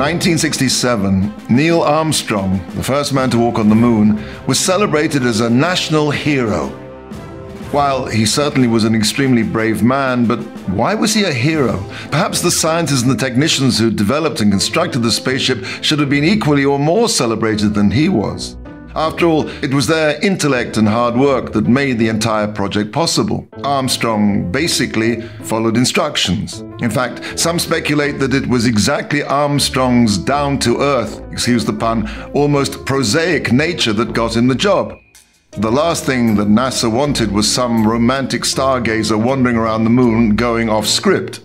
1967, Neil Armstrong, the first man to walk on the moon, was celebrated as a national hero. While he certainly was an extremely brave man, but why was he a hero? Perhaps the scientists and the technicians who developed and constructed the spaceship should have been equally or more celebrated than he was. After all, it was their intellect and hard work that made the entire project possible. Armstrong basically followed instructions. In fact, some speculate that it was exactly Armstrong's down-to-earth, excuse the pun, almost prosaic nature that got him the job. The last thing that NASA wanted was some romantic stargazer wandering around the moon going off script.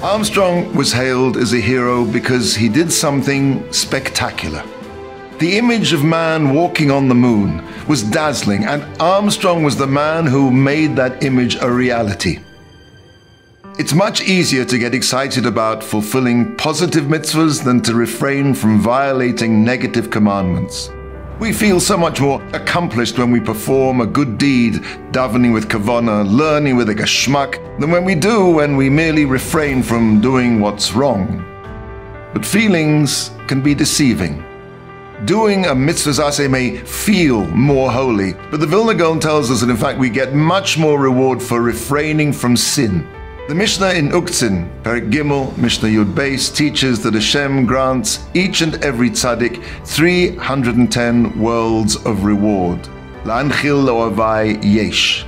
Armstrong was hailed as a hero because he did something spectacular. The image of man walking on the moon was dazzling, and Armstrong was the man who made that image a reality. It's much easier to get excited about fulfilling positive mitzvahs than to refrain from violating negative commandments. We feel so much more accomplished when we perform a good deed, davening with kavanah, learning with a geshmak, than when we merely refrain from doing what's wrong. But feelings can be deceiving. Doing a mitzvah aseh may feel more holy, but the Vilna Gaon tells us that in fact we get much more reward for refraining from sin. The Mishnah in Uktzin, Perek Gimel, Mishnah Yud Beis, teaches that Hashem grants each and every tzaddik 310 worlds of reward. La'anchil lo'avai yesh.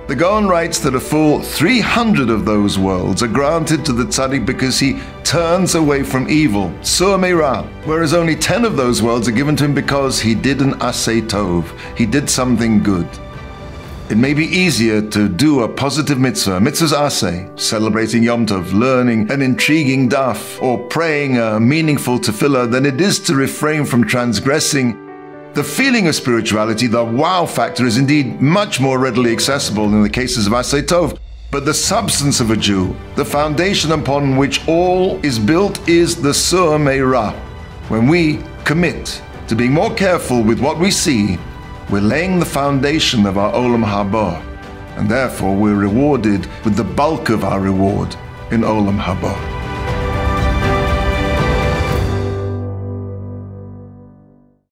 The Gaon writes that a full 300 of those worlds are granted to the tzaddik because he turns away from evil, sur meira, whereas only 10 of those worlds are given to him because he did an aseh tov, he did something good. It may be easier to do a positive mitzvah, mitzvah's aseh, celebrating Yom Tov, learning an intriguing daf, or praying a meaningful tefillah than it is to refrain from transgressing. The feeling of spirituality, the wow factor, is indeed much more readily accessible in the cases of aseh tov. But the substance of a Jew, the foundation upon which all is built, is the sur meira. When we commit to being more careful with what we see, we're laying the foundation of our Olam Haba, and therefore we're rewarded with the bulk of our reward in Olam Haba.